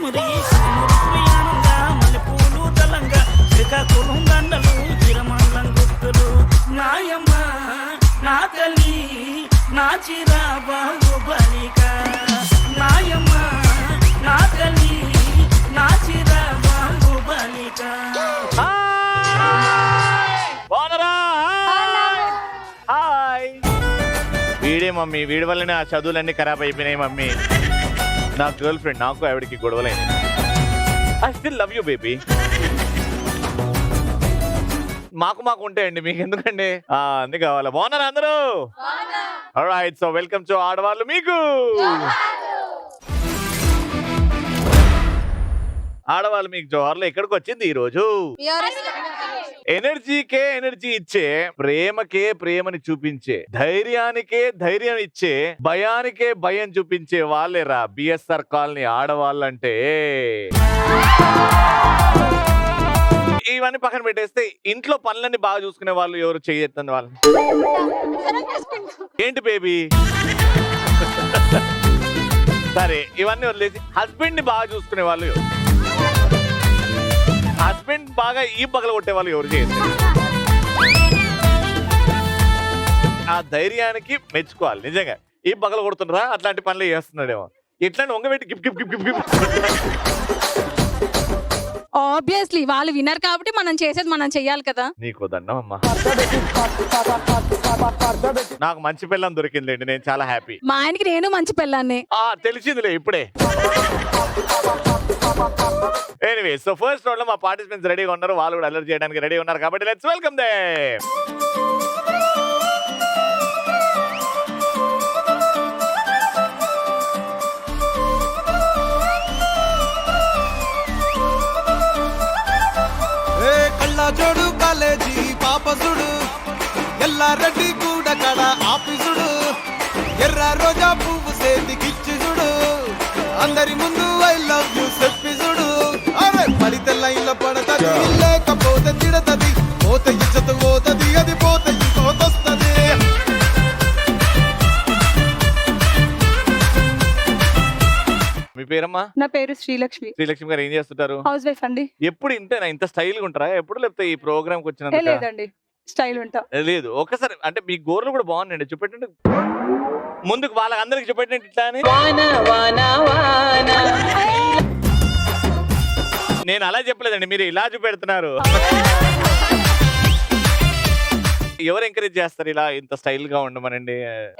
మురి ప్రయాణంగా మల్లెపూలు తలంగా శ్రీకాకుళం దండలు చిరమంగళం గుర్తులు నాయమ్మ నా తల్లి నా చిరా బాహుబలిక నాయమ్మ నా తల్లి నా చిరా బాహుబలిక. వీడే మమ్మీ, వీడి వల్లనే ఆ చదువులన్నీ ఖరాబ్ అయిపోయినాయి మమ్మీ. నా గర్ల్ ఫ్రెండ్, నాకు ఆవిడకి గొడవలైంది. I still love you baby. మాకు ఉంటాయండి, మీకు ఎందుకండి? అన్ని కావాలా? బాగున్నారా అందరూ? ఆల్రైట్, సో వెల్కమ్ టు ఆడవాళ్ళు మీకు. ఆడవాళ్ళు మీకు జోహార్లో ఎక్కడికి వచ్చింది ఈ రోజు? ఎనర్జీకే ఎనర్జీ ఇచ్చే, ప్రేమకే ప్రేమని చూపించే, ధైర్యానికే ధైర్యం ఇచ్చే, భయానికే భయం చూపించే వాళ్ళేరా బిఎస్ఆర్ కాలనీ ఆడవాళ్ళంటే. ఇవన్నీ పక్కన పెట్టేస్తే ఇంట్లో పనులన్నీ బాగా చూసుకునే వాళ్ళు ఎవరు? చేయెత్తండి వాళ్ళు. ఏంటి బేబీ? సరే, ఇవన్నీ వదిలేసి హస్బెండ్ ని బాగా చూసుకునే వాళ్ళు ఎవరు? హస్బెండ్ బాగా ఈ పగల కొట్టే వాళ్ళు ఎవరు? చేస్తారు. ఆ ధైర్యానికి మెచ్చుకోవాలి నిజంగా. ఈ పగల కొడుతున్నారా? అట్లాంటి పనులు చేస్తున్నాడేమో. ఇట్లాంటి వంగబెట్టి గిప్ గిప్ గిప్ గిప్ గిప్. ఆబ్వియస్లీ వాళ్ళు వినరు కాబట్టి మనం చేసేది మనం చెయ్యాలి కదా. నీకు దండం అమ్మా. నాకు మంచి పిల్లం దొరికిందండి, నేను చాలా హ్యాపీ. మా ఆయనకి నేను మంచి పిల్లాన్ని. తెలిసిందిలే ఇప్పుడే. ఎనీవే, సో ఫస్ట్ రౌండ్ లో మా పార్టిసిపెంట్స్ రెడీగా ఉన్నారు, వాళ్ళు కూడా అలర్ట్ చేయడానికి రెడీ ఉన్నారు కాబట్టి లెట్స్ వెల్కమ్ దెమ్. కళ్ళజోడు కాలేజీ పాపసుడు ఎల్లారెడ్డి కూడా కడ ఆఫీసుడు ఎర్ర రోజా పువ్వు సేతికిచ్చి చూడు అందరి ముందు ఐ లవ్ యూ చెప్పి చూడు. అరే పడితే లైన్లో పడతది, లేకపోతే తిడతది, పోతే ఇచ్చత పోతది, అది పోతే ఇంకోతొస్తది. మీ పేరమ్మా? నా పేరు శ్రీలక్ష్మి. శ్రీలక్ష్మి గారు ఏం చేస్తుంటారు? హౌస్ వైఫ్ అండి. ఎప్పుడు ఇంతేనా? ఇంత స్టైల్ గా ఉంటారా ఎప్పుడు? లేకపోతే ఈ ప్రోగ్రామ్ కి వచ్చిన? లేదండి, స్టైల్ ఉంటా. లేదు, ఒకసారి అంటే మీ గోర్లు కూడా బాగున్నాయండి, చూపెట్టండి ముందుకు, వాళ్ళకి అందరికి చూపెట్టండి ఇట్లా అని. నేను అలా చెప్పలేదండి, మీరు ఇలా చూపెడుతున్నారు. ఎవరు ఎంకరేజ్ చేస్తారు ఇలా ఇంత స్టైల్ గా ఉండమనండి?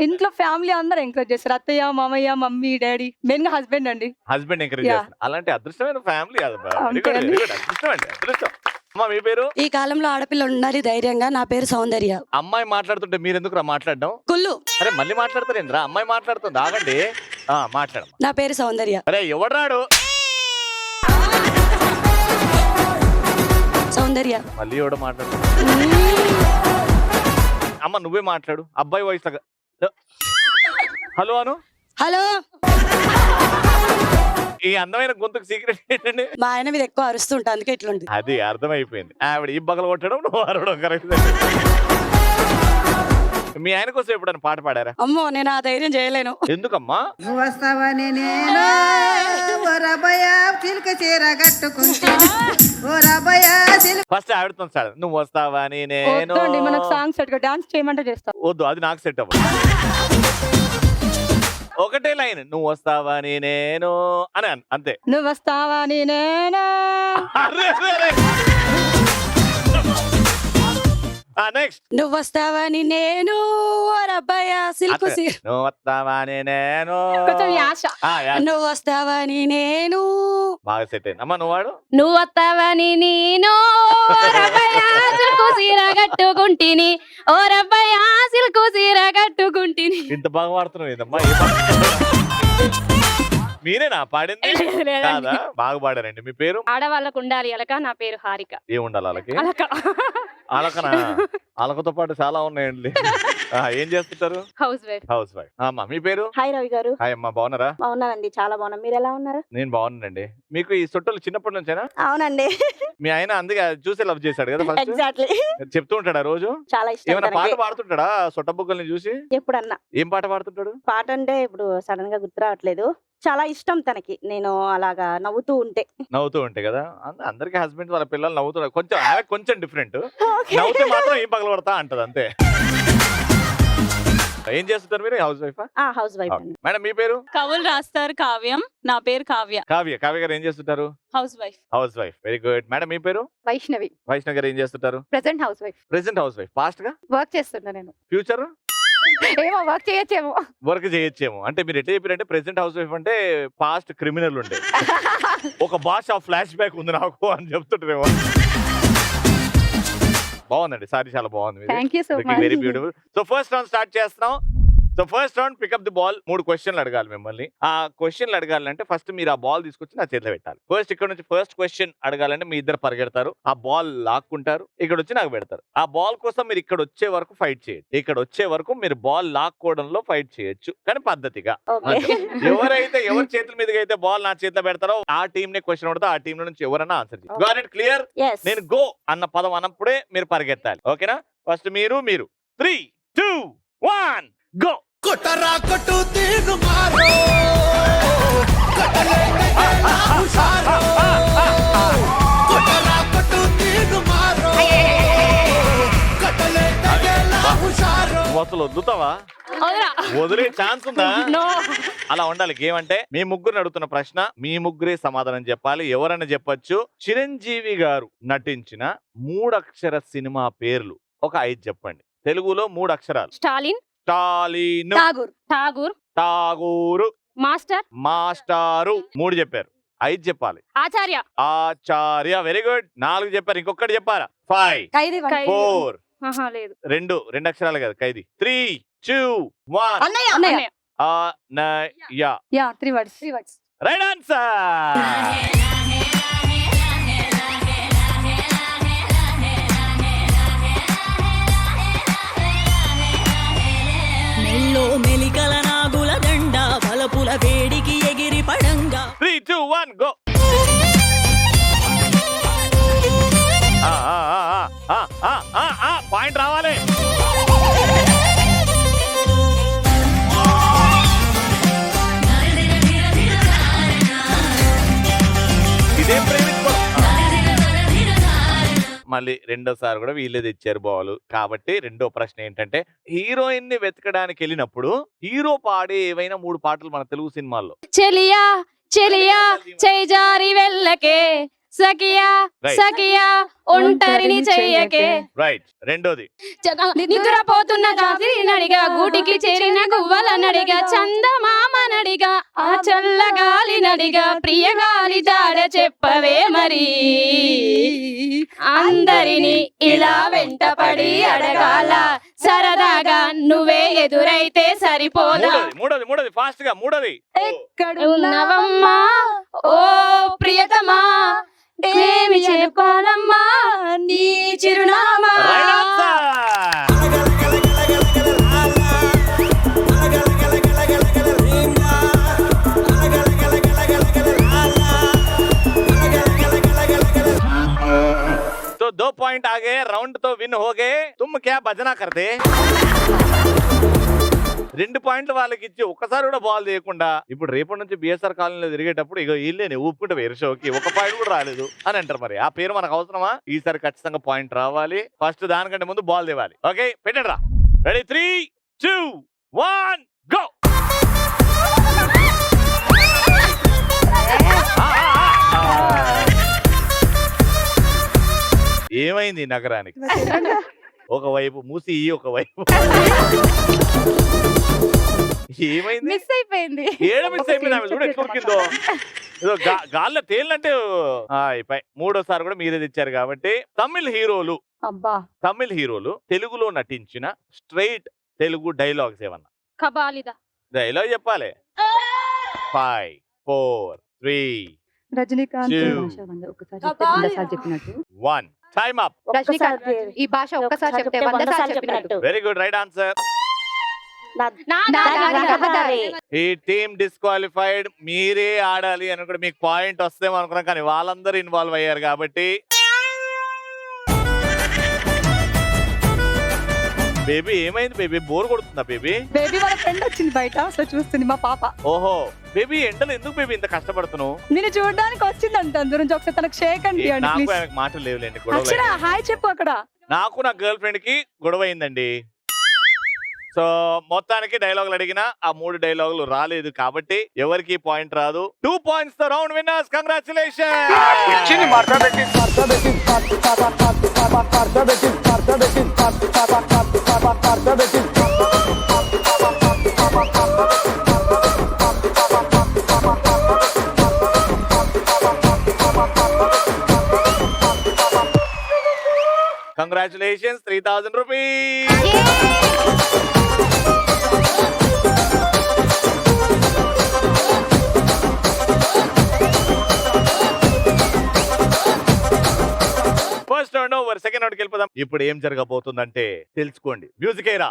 ఇంట్లో ఫ్యామిలీ అందరూ ఎంకరేజ్ చేస్తారు. అత్తయ్య, మామయ్య, మమ్మీ, డాడీ, మెయిన్ గా హస్బెండ్ అండి. హస్బెండ్ ఎంకరేజ్ చేస్తారు. అలాంటి అదృష్టమైన ఫ్యామిలీ అదృష్టం అండి, అదృష్టం. అమ్మా మీ పేరు? ఈ కాలంలో ఆడపిల్ల ఉండాలి ధైర్యంగా. నా పేరు సౌందర్య. అమ్మాయి మాట్లాడుతుంటే మీరు ఎందుకు మాట్లాడడం? కుల్లు. అరే మళ్ళీ మాట్లాడతారేంద్రా? అమ్మాయి మాట్లాడుతుంది, ఆగండి. మాట్లాడు. నా పేరు సౌందర్య. అరే ఎవడ్రాడు? సౌందర్య. మళ్ళీ ఎవడో మాట్లాడు. అమ్మ నువ్వే మాట్లాడు, అబ్బాయి వాయిస్ లాగా. హలో అను. హలో. ఈ అందమైన గొంతుకు సీక్రెట్ ఏంటండి? మా ఆయన మీద ఎక్కువ అరుస్తుంటా, అందుకే ఇట్లుంది. అది అర్థమైపోయింది. ఆవిడ ఈ బగలు కొట్టడం, నువ్వు అరవడం కరెక్ట్. మీ ఆయన కోసం ఎప్పుడైనా పాట పాడారా? అమ్మో, నేను ఆ ధైర్యం చేయలేను. ఎందుకమ్మా? నువ్వు వస్తావని నేను చిలుక చీర కట్టుకుంటా. ఫస్ట్ ఆవిడతో సార్, నువ్వు వస్తావని నేను. మనకు సాంగ్ సెట్ గా డాన్స్ చేయమంటే చేస్తా. వద్దు, అది నాకు సెట్ అవ్వదు. ఒకటే లైన్, నువ్వు వస్తావని నేను అని అంతే. నువ్వు వస్తావని నేను. నెక్స్ట్. నువ్వు వస్తావని నేను సిల్కు. నువ్వు వస్తావని నేను. నువ్వు వస్తావని నేను. బాగా సెట్ అయింది. అమ్మా నువ్వు వాడు. నువ్వు వస్తావని నేను సిల్కు సీర కట్టుకుంటిని, ఓ రబ్బయ్య సిల్కు సీర కట్టుకుంటిని. ఇంత బాగా పాడుతున్నావు ఏదమ్మా? మీరేనా పాడింది? కాదా? బాగా పాడారండి. మీ పేరు? ఆడవాళ్ళకు ఉండాలి అలక. నా పేరు హారిక. ఏముండాలి వాళ్ళకి? అలక. అలకనా? అలకతో పాటు చాలా ఉన్నాయండి. ఏం చేస్తుంటారు? House wife. House wife. అమ్మా మీ పేరు? హాయ్ రవి గారు. హాయ్ అమ్మా, బాగున్నారా? బాగున్నానండి, చాలా బాగున్నా. మీరు ఎలా ఉన్నారు? నేను బాగున్నానండి. మీకు ఈ సొట్టలు చిన్నప్పటి నుంచేనా? అవునండి. మీ ఆయన అందుకే చూసి లవ్ చేశాడు కదా? ఎగ్జాక్ట్లీ. చెప్తూ ఉంటాడా రోజు? చాలా ఇష్టం. ఏమైనా పాట పాడుతుంటాడా సొట్ట బుగ్గల్ని చూసి? ఎప్పుడన్నా. ఏం పాట పాడుతుంటాడు? పాట అంటే ఇప్పుడు సడన్ గా గుర్తు రావట్లేదు. చాలా ఇష్టం తనకి నేను అలాగా నవ్వుతూ ఉంటే. నవ్వుతూ ఉంటాయి కదా, అందరికి హస్బెండ్ వాళ్ళ పిల్లలు నవ్వుతున్నారు. కొంచెం ఆమె కొంచెం డిఫరెంట్, నవ్వుతే మాత్రం ఏం పగలబడతా అంటది అంతే. ఏం చేస్తుంటారు మీరు? House wife? హౌస్ వైఫ్ అండి. మేడం మీ పేరు? కవులు రాస్తారు కావ్యం, నా పేరు కావ్య. కావ్య. కావ్య గారు ఏం చేస్తుంటారు? House wife. House wife. Very good. Madam మీ పేరు? వైష్ణవి. వైష్ణవ్ గారు ఏం చేస్తుంటారు? Present house wife. Present house wife. Past గా వర్క్ చేస్తున్నా నేను. ఫ్యూచర్ ఏమో వర్క్ చేయొచ్చేమో. వర్క్ చేయొచ్చేమో. అంటే మీరు ఎట్లా చెప్పారంటే ప్రెసెంట్ హౌస్ వైఫ్ అంటే పాస్ట్ క్రిమినల్ ఉండే ఒక భాష ఫ్లాష్ బ్యాక్ ఉంది నాకు అని చెప్తుంటారేమో. బాగుందండి, సారీ చాలా బాగుంది. Thank you so much. Very beautiful. So first round start చేస్తున్నాం. So first round pick up the ball. 3 క్వశ్చన్లు అడగాలి మిమ్మల్ని. ఆ క్వశ్చన్లు అడగాలంటే ఫస్ట్ మీరు ఆ బాల్ తీసుకొచ్చి నా చేతిలో పెట్టాలి. ఫస్ట్ ఇక్కడ నుంచి ఫస్ట్ క్వశ్చన్ అడగాలంటే మీ ఇద్దరు పరిగెడతారు, ఆ బాల్ లాక్కుంటారు, ఇక్కడ వచ్చి నాకు పెడతారు. ఆ బాల్ కోసం మీరు ఇక్కడ వచ్చే వరకు ఫైట్ చేయొచ్చు. ఇక్కడ వచ్చే వరకు మీరు బాల్ లాక్కోవడంలో ఫైట్ చేయొచ్చు, కానీ పద్ధతిగా. ఎవరైతే ఎవరి చేతుల మీదకి అయితే బాల్ నా చేతిలో పెడతారో ఆ టీం నే క్వశ్చన్ పడతా, ఆ టీం నుంచి ఎవరైనా ఆన్సర్ చేయాలి. Got it? క్లియర్? నేను గో అన్న పదం అన్నప్పుడే మీరు పరిగెత్తాలి. ఓకేనా? ఫస్ట్ మీరు 3, 2, 1 గో. కొట్టరా కొట్టు తీను మారో కొట్టలేక హుషారో కొట్టరా కొట్టు తీను మారో కొట్టలేక హుషారో. అసలు వద్దుతావా? వదిలే ఛాన్స్ ఉందా? అలా ఉండాలి గేమ్ అంటే. మీ ముగ్గురు అడుగుతున్న ప్రశ్న మీ ముగ్గురే సమాధానం చెప్పాలి. ఎవరైనా చెప్పొచ్చు. చిరంజీవి గారు నటించిన 3 అక్షర సినిమా పేర్లు ఒక 5 చెప్పండి. తెలుగులో 3 అక్షరాలు. స్టాలిన్. స్టాలిన్. ఠాగూర్. ఠాగూర్. ఠాగూరు. మాస్టర్. మాస్టారు. 3 చెప్పారు. 5 చెప్పాలి. ఆచార్య. ఆచార్య. Very good. 4 చెప్పారు. ఇంకొకటి చెప్పారా? 5, ఖైదీ. 4. లేదు. 2 అక్షరాలు కదా ఖైదీ. 3, 2, 1 అన్నయ్య. అన్నయ్య. Yeah 3 words. Right answer. మెల్లో మెలికల నాగుల దండ బలపుల వేడికి ఎగిరి పడంగా 3, 2, 1 గో. పాయింట్ రావాలి. ఇదే మళ్ళీ రెండోసారి కూడా వీళ్ళే తెచ్చారు బాల్. కాబట్టి రెండో ప్రశ్న ఏంటంటే, హీరోయిన్ ని వెతకడానికి వెళ్ళినప్పుడు హీరో పాడే ఏవైనా 3 పాటలు మన తెలుగు సినిమాల్లో. చెలియా చెలియా చేజారి వెళ్ళకే, సఖియా సఖియా ఒంటరిని చెయ్యకే. రైట్. రెండోది. నిద్రపోతున్న రాత్రి నడిగా, గూటికి చేరిన గువ్వల నడిగా, చందమామ నడిగా, ఆ చల్లగాలి నడిగా, ప్రియగాలి జాడ చెప్పవే మరి. అందరిని ఇలా వెంటపడి అడగాల, సరదాగా నువ్వే ఎదురైతే సరిపోదా. మూడోది ఫాస్ట్ గా. మూడోది. ఉన్నవమ్మా ఓ ప్రియతమా, ఏమి చెప్పాలమ్మా నీ చిరునామా. तो 2 पॉइंट आ गए, राउंड तो विन हो गए. तुम क्या भजना करते? 2 పాయింట్లు వాళ్ళకి ఇచ్చి ఒక్కసారి కూడా బాల్ చేయకుండా ఇప్పుడు రేపటి నుంచి బిఎస్ఆర్ కాలనీలో తిరిగేటప్పుడు ఇక వీళ్ళేనే ఊపుకుంటే వేరే షోకి 1 పాయింట్ కూడా రాలేదు అని అంటారు. మరి ఆ పేరు మనకు అవసరమా? ఈసారి ఖచ్చితంగా పాయింట్ రావాలి. ఫస్ట్ దానికంటే ముందు బాల్ తేవాలి. ఓకే పెట్టండి రా. Ready 3, 2, 1 go. ఏమైంది నగరానికి? ఒకవైపు మూసి ఒకవైపు ఏమైంది? మిస్ అయిపోయింది. మిస్ అయిపోయింది. ఆమె చూడు ఎట్లా ఉరికిందో. ఏదో గాల్లో తేలినంటే అయిపోయి. మూడోసారి కూడా మీరే తెచ్చారు కాబట్టి తమిళ్ హీరోలు తమిళ్ హీరోలు తెలుగులో నటించిన స్ట్రైట్ తెలుగు డైలాగ్స్ ఏమన్నా? కబాలిద. డైలాగ్ చెప్పాలి. 5, 4, 3, రజనీకాంత్ 2, చెప్పినట్టు 1 టైమ్ అప్. ఈ భాష ఒక్కసారి చెప్తే 100 సార్లు చెప్పినట్టు. Very good. Right answer. ఈ టీమ్ డిస్క్వాలిఫైడ్. మీరే ఆడాలి అని కూడా మీకు పాయింట్ వస్తేమో అనుకున్నాం, కానీ వాళ్ళందరూ ఇన్వాల్వ్ అయ్యారు కాబట్టి. బేబీ ఏమైంది బేబీ? బోర్ కొడుతుందా బేబీ? బేబీ వాళ్ళ ఫ్రెండ్ వచ్చింది బయట, సో చూస్తుంది మా పాప. ఓహో బేబీ ఎండలు ఎందుకు బేబీ ఇంత కష్టపడుతున్నావు? నేను చూడడానికి వచ్చిందంట అందరి నుంచి, ఒకసారి తనకు షేక్ అండి అండి నాకు ప్లీజ్. ఆయనకు మాటలు లేవులేండి, గొడవ అక్షర హాయ్ చెప్పు అక్కడ. నాకు నా గర్ల్ ఫ్రెండ్ కి గొడవ అయిందండి. సో మొత్తానికి డైలాగులు అడిగినా ఆ 3 డైలాగులు రాలేదు కాబట్టి ఎవరికి పాయింట్ రాదు. 2 points తో round winners. Congratulation. Congratulations. 3000 rupees. First round over. Second రౌండ్కి వెళ్ళిపోదాం. ఇప్పుడు ఏం జరగబోతుందంటే తెలుసుకోండి. మ్యూజిక్ ఏరా.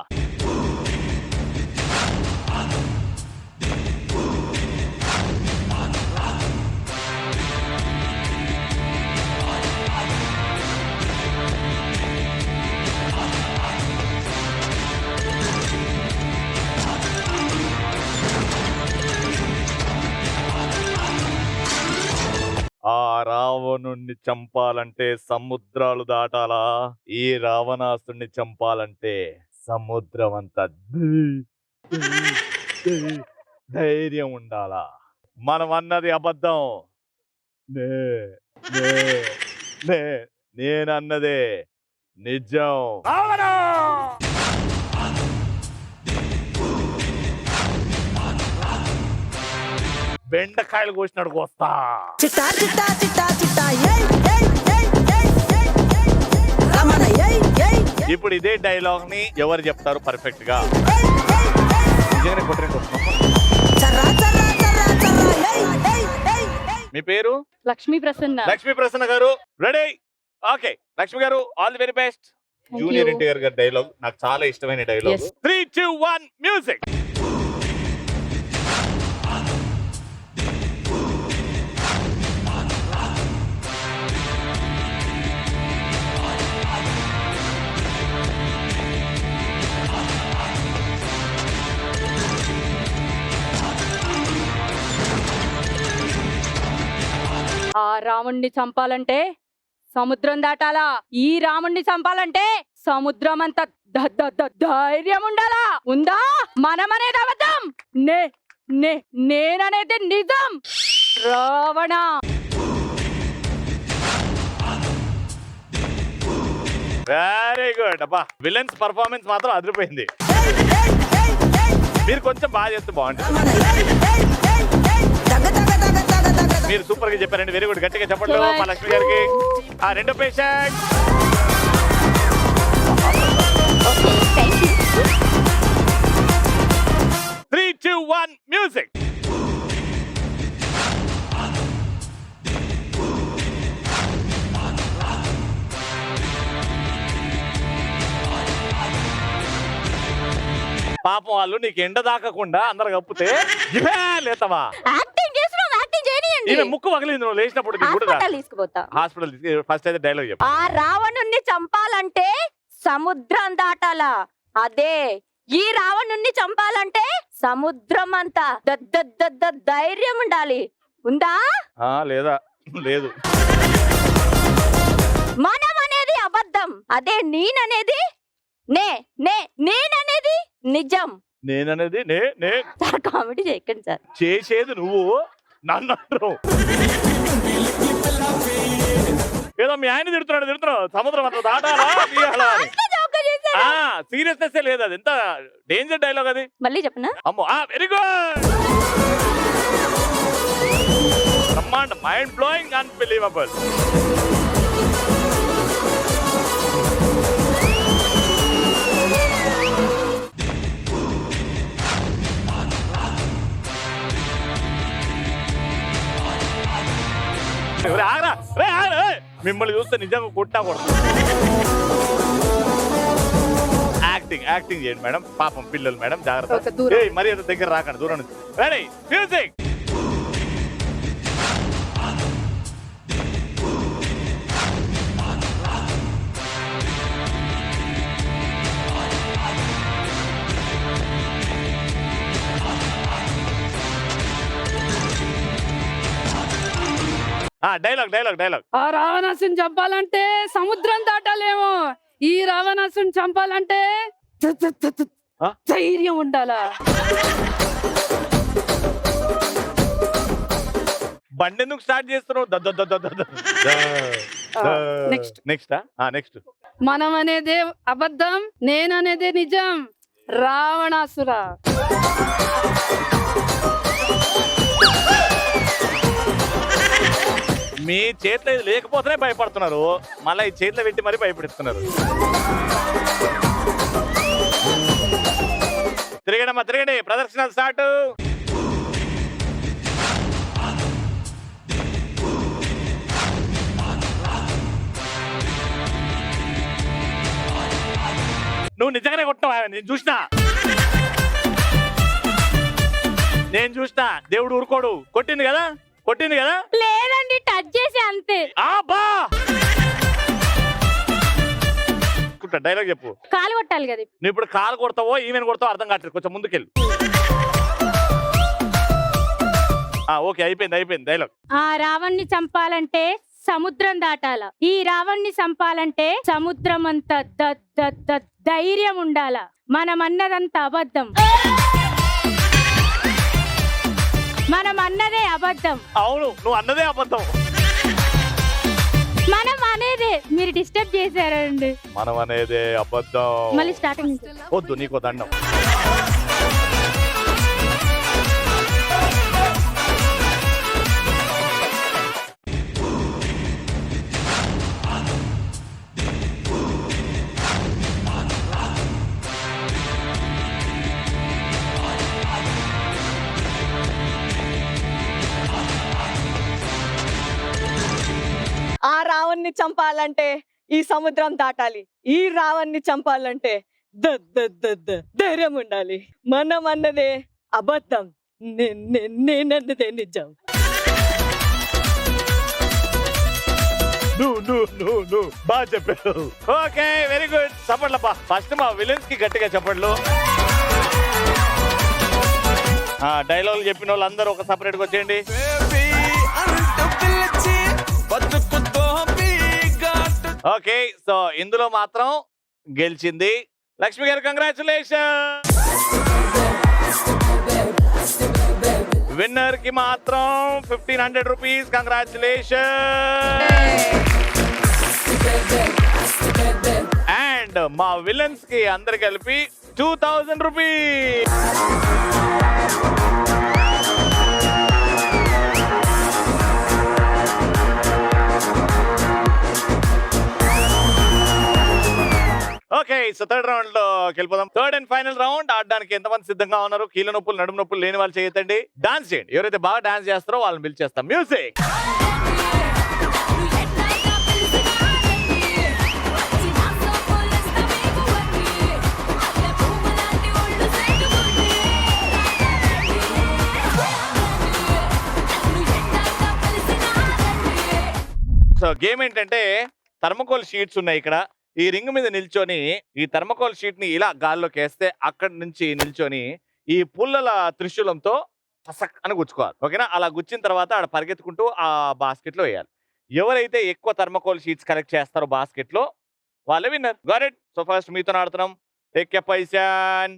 ఆ రావణుణ్ణి చంపాలంటే సముద్రాలు దాటాలా, ఈ రావణాసుని చంపాలంటే సముద్రం అంత ధైర్యం ఉండాలా. మనం అన్నది అబద్ధం. నేనన్నదే నిజం. బెండకాయలు కోసినాడు కోస్తా. ఇప్పుడు ఇదే డైలాగ్ ని ఎవరు చెప్తారు పర్ఫెక్ట్ గా? మీ పేరు? లక్ష్మీ ప్రసన్న. లక్ష్మీ ప్రసన్న గారు రెడీ? ఓకే లక్ష్మి గారు all the very best. Junior NTR గారి డైలాగ్ నాకు చాలా ఇష్టమైన డైలాగ్. 3, 2, 1 మ్యూజిక్. ఆ రాముణ్ణి చంపాలంటే సముద్రం దాటాలా, ఈ రాముణ్ణి చంపాలంటే సముద్రం అంత ధైర్యం ఉండాలా. ఉందా? మనమనేది అబద్ధం, నేననేది నిజం. Ravana very good. అబ్బా విలన్స్ పర్ఫార్మెన్స్ మాత్రం అదిరిపోయింది. మీరు కొంచెం బాగా చేస్తే బాగుంటుంది. మీరు సూపర్ గా చెప్పారండి. Very good. గట్టిగా చెప్పండి మా లక్ష్మి గారికి. ఆ రెండో పేషెంట్. Three, 2, 1 music. పాపం వాళ్ళు నీకు ఎండ దాకకుండా అందరు కప్పితే లేతవా ముక్కు పగిలింది నువ్వు లేచినప్పుడు. తీసుకుపోతా హాస్పిటల్ ఫస్ట్ అయితే డైలాగ్ చెప్పు. ఆ రావణుణ్ణి చంపాలంటే సముద్రం దాటాలా, అదే ఈ రావణుణ్ణి చంపాలంటే సముద్రం అంతా ధైర్యం ఉండాలి. ఉందా? లేదా? లేదు. మనం అనేది అబద్ధం, అదే నేననేది నేననేది నిజం. నేననేది సార్ కామెడీ చేయకండి సార్. చేసేది నువ్వు, నన్ను అంటారు. ఏదో మీ ఆయన తిడుతున్నావు సముద్రం అంత దాటాలా తీయాలా అని. సీరియస్నెస్ లేదు. అది ఎంత డేంజర్ డైలాగ్ అది. మళ్ళీ చెప్పనా? అమ్మో వెరీ గుడ్. బ్రహ్మాండ, మైండ్ బ్లోయింగ్, అన్బిలీవబుల్. మిమ్మల్ని చూస్తే నిజంగా కొట్టా కొడుతుంది. యాక్టింగ్ చేయండి మేడం. పాపం పిల్లలు మేడం, జాగ్రత్త. మరి అంత దగ్గర రాకండి, దూరం నుంచి. Ready music. డైలాగ్ ఆ రావణాసుని చంపాలంటే సముద్రం దాటాలేమో, ఈ రావణాసుని చంపాలంటే ఆ? ధైర్యం ఉండాలా. బండి ఎందుకు స్టార్ట్ చేస్తున్నావు? నెక్స్ట్ మనం అనేదే అబద్ధం, నేననేదే నిజం. రావణాసురా. మీ చేతిలో ఇది లేకపోతేనే భయపడుతున్నారు, మళ్ళీ ఈ చేతిలో పెట్టి మరీ భయపెడుతున్నారు. తిరగండి, ప్రదర్శనలు స్టార్ట్. నువ్వు నిజంగానే కొట్టినావా? నేను చూసినా. దేవుడు ఊరుకోడు. కొట్టింది కదా. లేదండి, టచ్ చేసి అంతే. డైలాగ్ చెప్పు. కాలు కొట్టాలి కదా. నువ్వు ఇప్పుడు కాలు కొడతావో ఈమెను కొడతావో అర్థం కావట్లేదు, కొంచెం ముందుకెళ్ళు. ఓకే, అయిపోయింది డైలాగ్. ఆ రావణ్ణి చంపాలంటే సముద్రం దాటాల, ఈ రావణ్ణి చంపాలంటే సముద్రం అంత ధైర్యం ఉండాల. మనం అన్నదంతా అబద్ధం, మనం అన్నదే అబద్ధం. అవును, నువ్వు అన్నదే అబద్ధం. మనం అనేదే. మీరు డిస్టర్బ్ చేశారండి. మనం అనేదే అబద్ధం. మళ్ళీ స్టార్టింగ్. వద్దు, నీకు దండం. ఆ రావణ్ణి చంపాలంటే ఈ సముద్రం దాటాలి, ఈ రావణ్ణి చంపాలంటే ధైర్యం ఉండాలి. మనం అన్నదే అబద్ధం, నేనన్నదే నిజం. నువ్వు బాగా చెప్పావు. Okay, very good. చప్పట్లప్పా. ఫస్ట్ మా విలన్స్ కి గట్టిగా చప్పట్లు. డైలాగ్ చెప్పిన వాళ్ళు అందరూ ఒక సపరేట్ గా వచ్చేయండి. ఓకే, సో ఇందులో మాత్రం గెలిచింది లక్ష్మి గారు. కంగ్రాచులేషన్. విన్నర్ కి మాత్రం 1500 రూపీస్. కంగ్రాచులేషన్. అండ్ మా విలన్స్ కి అందరు కలిపి 2000 rupees. Okay, so third round లో వెళ్ళిపోదాం. థర్డ్ అండ్ ఫైనల్ రౌండ్ ఆడడానికి ఎంతమంది సిద్ధంగా ఉన్నారు? కీళ్ళ నొప్పులు, నడుము నొప్పులు లేని వాళ్ళు చేయొద్దండి. డాన్స్ చేయండి. ఎవరైతే బాగా డాన్స్ చేస్తారో వాళ్ళని పిలిచేస్తాం. మ్యూజిక్. సో గేమ్ ఏంటంటే థర్మకోల్ షీట్స్ ఉన్నాయి ఇక్కడ. ఈ రింగ్ మీద నిల్చొని ఈ థర్మకోల్ షీట్ ని ఇలా గాల్లోకి వేస్తే అక్కడి నుంచి నిల్చొని ఈ పుల్లల త్రిశూలంతో పసక్ అని గుచ్చుకోవాలి. ఓకేనా? అలా గుచ్చిన తర్వాత ఆడ పరిగెత్తుకుంటూ ఆ బాస్కెట్ లో వేయాలి. ఎవరైతే ఎక్కువ థర్మకోల్ షీట్స్ కలెక్ట్ చేస్తారో బాస్కెట్ లో వాళ్ళే winner. Got it? So first మీతో ఆడుతున్నాం. Take a position.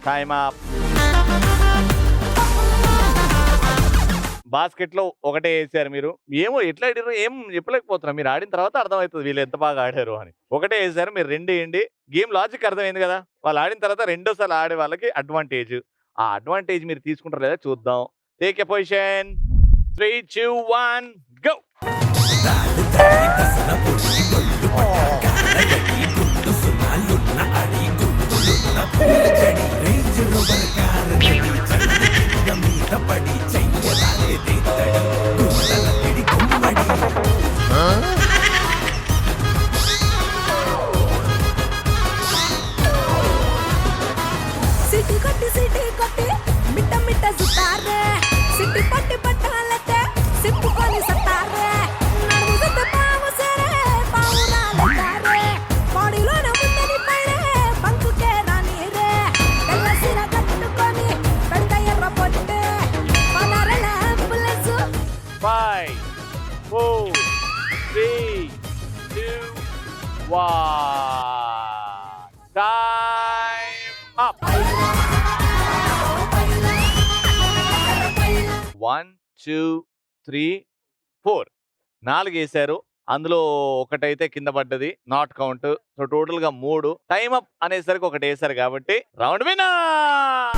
Time up. Basket లో ఒకటే వేసారు మీరు. ఏమో ఎట్లా ఆడారు ఏం చెప్పలేకపోతున్నారు. మీరు ఆడిన తర్వాత అర్థమవుతుంది వీళ్ళు ఎంత బాగా ఆడారు అని. ఒకటే వేసారు, మీరు 2 వేయండి. గేమ్ లాజిక్ అర్థమైంది కదా. వాళ్ళు ఆడిన తర్వాత రెండోసారి ఆడే వాళ్ళకి అడ్వాంటేజ్. ఆ అడ్వాంటేజ్ మీరు తీసుకుంటారు లేదా చూద్దాం. Take a position. 3, 2, 1 go. City కొట్టి మిట్ట మిట్ట సుతారే సిటీ పట్టి పట్టాలతే సిప్పుకొని సతారే నడుము సుత్త పావు సరే పావురాలతారే బాడీలోన ముందని పడే బంకుకే రాని రే తెల్ల సిర కట్టుకొని పెద్ద ఎర్ర పొట్టే పనారల అంబులెన్స్ 5, 4, 3, 2, 1 టైమ్ అప్. 1, 2, 3, 4 4 వేసారు. అందులో ఒకటైతే కింద పడ్డది, నాట్ కౌంట్. సో టోటల్ గా 3. టైమ్ అప్ అనేసరికి ఒకటి వేసారు కాబట్టి round winner.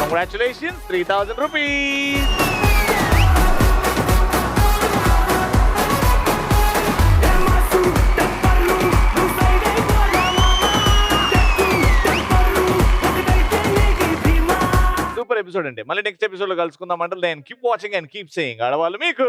Congratulations, 3000 rupees. Super episode అండి. మళ్ళీ నెక్స్ట్ ఎపిసోడ్ లో కలుసుకుందాం. అంటే then keep watching and keep saying ఆడవాళ్ళు మీకు